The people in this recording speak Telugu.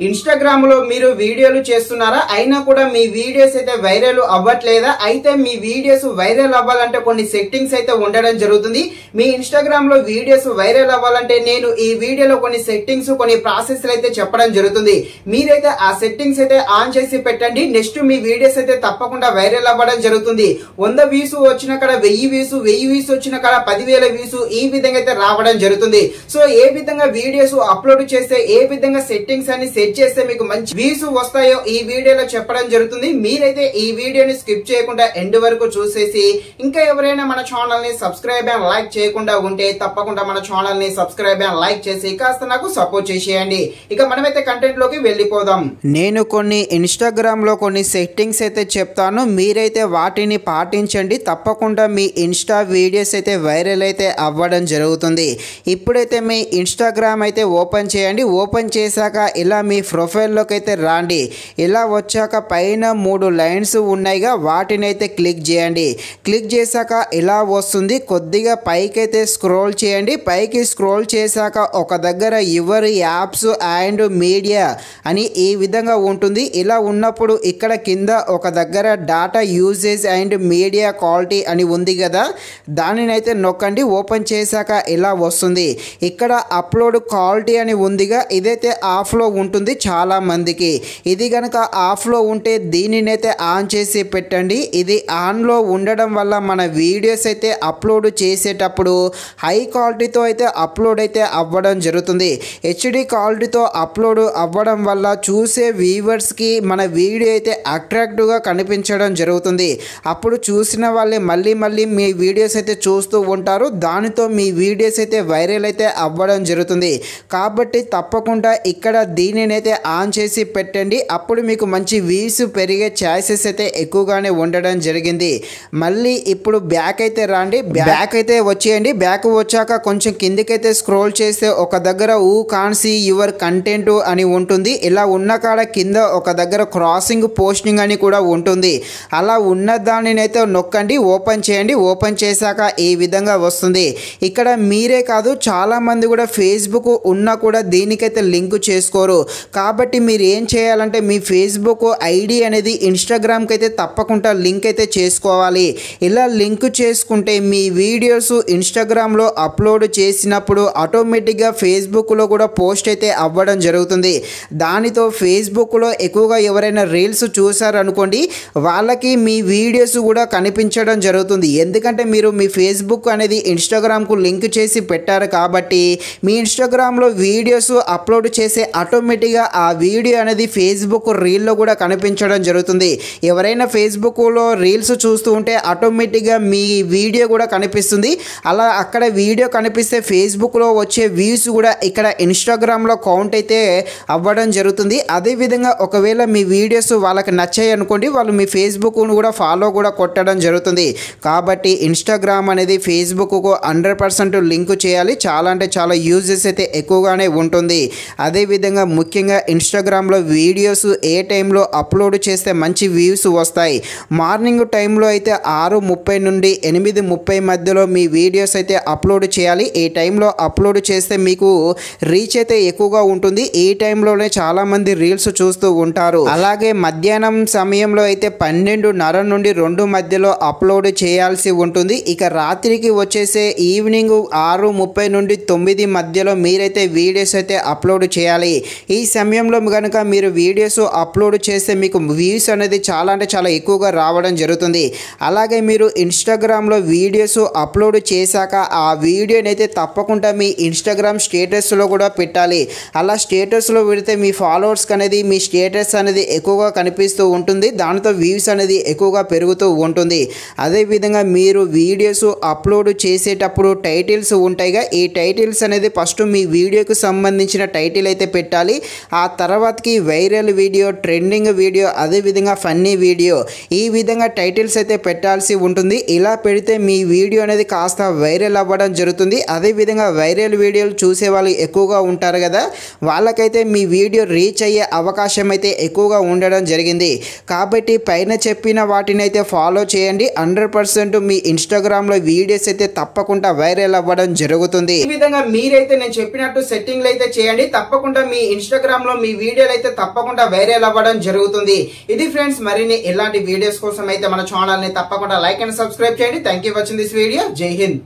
ఇన్‌స్టాగ్రామ్ లో మీరు వీడియోలు చేస్తున్నారా? అయినా కూడా మీ వీడియోస్ అయితే వైరల్ అవ్వట్లేదా? అయితే మీ వీడియోస్ వైరల్ అవ్వాలంటే కొన్ని సెట్టింగ్స్ అయితే ఉండడం జరుగుతుంది. మీ ఇన్‌స్టాగ్రామ్ లో వీడియోస్ వైరల్ అవ్వాలంటే నేను ఈ వీడియోలో కొన్ని సెట్టింగ్స్ కొన్ని ప్రాసెస్లు అయితే చెప్పడం జరుగుతుంది. మీరైతే ఆ సెట్టింగ్స్ అయితే ఆన్ చేసి పెట్టండి. నెక్స్ట్ మీ వీడియోస్ అయితే తప్పకుండా వైరల్ అవ్వడం జరుగుతుంది. 100 వ్యూస్ వచ్చిన కాడ 1000 వ్యూస్, 1000 వ్యూస్ వచ్చిన కాడ 10,000 వ్యూస్, ఈ విధంగా అయితే రావడం జరుగుతుంది. సో ఏ విధంగా వీడియోస్ అప్లోడ్ చేస్తే ఏ విధంగా సెట్టింగ్స్ అని సెట్ చేస్తే మీకు మంచి వ్యూస్ వస్తాయో ఈ వీడియోలో చెప్పడం జరుగుతుంది. మీరైతే ఈ వీడియోని స్కిప్ చేయకుండా ఎండ్ వరకు చూసేసి ఇంకా ఎవరైనా మన ఛానల్ ని సబ్స్క్రైబ్ అండ్ లైక్ చేయకుండా ఉంటే తప్పకుండా మన ఛానల్ ని సబ్స్క్రైబ్ అండ్ లైక్ చేసి కాస్త నాకు సపోర్ట్ చేసేయండి. ఇక మనమైతే కంటెంట్ లోకి వెళ్ళిపోదాం. నేను కొన్ని ఇన్‌స్టాగ్రామ్ లో కొన్ని సెట్టింగ్స్ అయితే చెప్తాను, మీరైతే వాటిని పాటించండి. తప్పకుండా మీ ఇన్స్టా వీడియోస్ అయితే వైరల్ అయితే అవ్వడం జరుగుతుంది. ఇప్పుడైతే మీ ఇన్‌స్టాగ్రామ్ అయితే ఓపెన్ చేయండి. ఓపెన్ చేశాక ఇలా మీ ప్రొఫైల్లోకి అయితే రాండి. ఇలా వచ్చాక పైన 3 లైన్స్ ఉన్నాయిగా, వాటిని అయితే క్లిక్ చేయండి. క్లిక్ చేశాక ఇలా వస్తుంది. కొద్దిగా పైకి అయితే స్క్రోల్ చేయండి. పైకి స్క్రోల్ చేశాక ఒక దగ్గర యువర్ యాప్స్ అండ్ మీడియా అని ఈ విధంగా ఉంటుంది. ఇలా ఉన్నప్పుడు ఇక్కడ కింద ఒక దగ్గర data usage and media quality అని ఉంది కదా, దానిని అయితే నొక్కండి. ఓపెన్ చేశాక ఇలా వస్తుంది. ఇక్కడ అప్లోడ్ క్వాలిటీ అని ఉందిగా, ఇదైతే ఆఫ్లో ఉంటుంది చాలా మందికి. ఇది కనుక ఆఫ్లో ఉంటే దీనిని అయితే ఆన్ చేసి పెట్టండి. ఇది ఆన్లో ఉండడం వల్ల మన వీడియోస్ అయితే అప్లోడ్ చేసేటప్పుడు హై క్వాలిటీతో అయితే అప్లోడ్ అయితే అవ్వడం జరుగుతుంది. హెచ్డి క్వాలిటీతో అప్లోడ్ అవ్వడం వల్ల చూసే వ్యూవర్స్కి మన వీడియో అయితే అట్రాక్టివ్గా కనిపించడం జరుగుతుంది. అప్పుడు చూసిన వాళ్ళే మళ్ళీ మళ్ళీ మీ వీడియోస్ అయితే చూస్తూ ఉంటారు. దానితో మీ వీడియోస్ అయితే వైరల్ అయితే అవ్వడం జరుగుతుంది. కాబట్టి తప్పకుండా ఇక్కడ దీనిని అయితే ఆన్ చేసి పెట్టండి. అప్పుడు మీకు మంచి వ్యూస్ పెరిగే ఛాన్సెస్ అయితే ఎక్కువగానే ఉండడం జరిగింది. మళ్ళీ ఇప్పుడు బ్యాక్ అయితే రండి. బ్యాక్ అయితే వచ్చేయండి. బ్యాక్ వచ్చాక కొంచెం కిందికైతే స్క్రోల్ చేస్తే ఒక దగ్గర ఊ కాన్ సీ యువర్ కంటెంట్ అని ఉంటుంది. ఇలా ఉన్న కాడ కింద ఒక దగ్గర క్రాసింగ్ పోస్టింగ్ అని కూడా ఉంటుంది. అలా ఉన్న దానిని అయితే నొక్కండి. ఓపెన్ చేయండి. ఓపెన్ చేశాక ఈ విధంగా వస్తుంది. ఇక్కడ మీరే కాదు చాలా మంది కూడా ఫేస్బుక్ ఉన్నా కూడా దీనికైతే లింక్ చేసుకోరు. కాబట్టి మీరు ఏం చేయాలంటే మీ ఫేస్బుక్ ఐడి అనేది ఇన్స్టాగ్రామ్కి అయితే తప్పకుండా లింక్ అయితే చేసుకోవాలి. ఇలా లింక్ చేసుకుంటే మీ వీడియోస్ ఇన్స్టాగ్రామ్లో అప్లోడ్ చేసినప్పుడు ఆటోమేటిక్గా ఫేస్బుక్లో కూడా పోస్ట్ అయితే అవ్వడం జరుగుతుంది. దానితో ఫేస్బుక్లో ఎక్కువగా ఎవరైనా రీల్స్ చూసారనుకోండి, వాళ్ళకి మీ వీడియోస్ కూడా కనిపించడం జరుగుతుంది. ఎందుకంటే మీరు మీ ఫేస్బుక్ అనేది ఇన్స్టాగ్రామ్కు లింక్ చేసి పెట్టారు కాబట్టి మీ ఇన్స్టాగ్రామ్లో వీడియోస్ అప్లోడ్ చేసే ఆటోమేటిక్గా ఆ వీడియో అనేది ఫేస్బుక్ రీల్లో కూడా కనిపించడం జరుగుతుంది. ఎవరైనా ఫేస్బుక్లో రీల్స్ చూస్తూ ఉంటే ఆటోమేటిక్గా మీ వీడియో కూడా కనిపిస్తుంది. అలా అక్కడ వీడియో కనిపిస్తే ఫేస్బుక్లో వచ్చే వ్యూస్ కూడా ఇక్కడ ఇన్స్టాగ్రామ్లో కౌంట్ అయితే అవ్వడం జరుగుతుంది. అదేవిధంగా ఒకవేళ మీ వీడియోస్ వాళ్ళకి నచ్చాయి అనుకోండి, వాళ్ళు మీ ఫేస్బుక్ను కూడా ఫాలో కూడా కొట్టడం జరుగుతుంది. కాబట్టి ఇన్స్టాగ్రామ్ అనేది ఫేస్బుక్కు 100% లింక్ చేయాలి. చాలా అంటే చాలా యూజెస్ అయితే ఎక్కువగానే ఉంటుంది. అదేవిధంగా ముఖ్యంగా ఇన్స్టాగ్రామ్లో వీడియోస్ ఏ టైంలో అప్లోడ్ చేస్తే మంచి వ్యూస్ వస్తాయి. మార్నింగ్ టైంలో అయితే 6:30 నుండి 8:30 మధ్యలో మీ వీడియోస్ అయితే అప్లోడ్ చేయాలి. ఈ టైంలో అప్లోడ్ చేస్తే మీకు రీచ్ అయితే ఎక్కువగా ఉంటుంది. ఈ టైంలోనే చాలామంది రీల్స్ చూస్తూ ఉంటారు. అలాగే మధ్యాహ్నం సమయంలో అయితే 12:30 నుండి 2 మధ్యలో అప్లోడ్ చేయాల్సి ఉంటుంది. ఇక రాత్రికి వచ్చేసే ఈవినింగ్ 6:30 నుండి 9 మధ్యలో మీరైతే వీడియోస్ అయితే అప్లోడ్ చేయాలి. ఈ సమయంలో కనుక మీరు వీడియోస్ అప్లోడ్ చేస్తే మీకు వ్యూస్ అనేది చాలా అంటే చాలా ఎక్కువగా రావడం జరుగుతుంది. అలాగే మీరు ఇన్స్టాగ్రామ్లో వీడియోస్ అప్లోడ్ చేశాక ఆ వీడియోని అయితే తప్పకుండా మీ ఇన్స్టాగ్రామ్ స్టేటస్లో కూడా పెట్టాలి. అలా స్టేటస్లో పెడితే మీ ఫాలోవర్స్కి అనేది మీ స్టేటస్ అనేది ఎక్కువగా కనిపిస్తూ ఉంటుంది. దానితో వ్యూస్ అనేది ఎక్కువగా పెరుగుతూ ఉంటుంది. అదేవిధంగా మీరు వీడియోస్ అప్లోడ్ చేసేటప్పుడు టైటిల్స్ ఉంటాయిగా, ఈ టైటిల్స్ అనేది ఫస్ట్ మీ వీడియోకి సంబంధించిన టైటిల్ అయితే పెట్టాలి. ఆ తర్వాతకి వైరల్ వీడియో, ట్రెండింగ్ వీడియో, అదేవిధంగా ఫన్నీ వీడియో, ఈ విధంగా టైటిల్స్ అయితే పెట్టాల్సి ఉంటుంది. ఇలా పెడితే మీ వీడియో అనేది కాస్త వైరల్ అవ్వడం జరుగుతుంది. అదేవిధంగా వైరల్ వీడియోలు చూసే వాళ్ళు ఎక్కువగా ఉంటారు కదా, వాళ్ళకైతే మీ వీడియో రీచ్ అయ్యే అవకాశం అయితే ఎక్కువగా ఉండడం జరిగింది. కాబట్టి పైన చెప్పిన వాటిని అయితే ఫాలో చేయండి. 100% మీ ఇన్స్టాగ్రామ్లో వీడియోస్ అయితే తప్పకుండా వైరల్ అవ్వడం జరుగుతుంది. ఈ విధంగా మీరైతే నేను చెప్పినట్టు సెట్టింగ్లు అయితే చేయండి. తప్పకుండా మీ ఇన్స్టాగ్రామ్ ఇన్స్టాగ్రామ్ లో మీ వీడియోలు అయితే తప్పకుండా వైరల్ అవ్వడం జరుగుతుంది. ఇది ఫ్రెండ్స్, మరిన్ని ఇలాంటి వీడియోస్ కోసం అయితే మన ఛానల్ ని తప్పకుండా లైక్ అండ్ సబ్స్క్రైబ్ చేయండి. Thank you for watching this video. జై హింద్.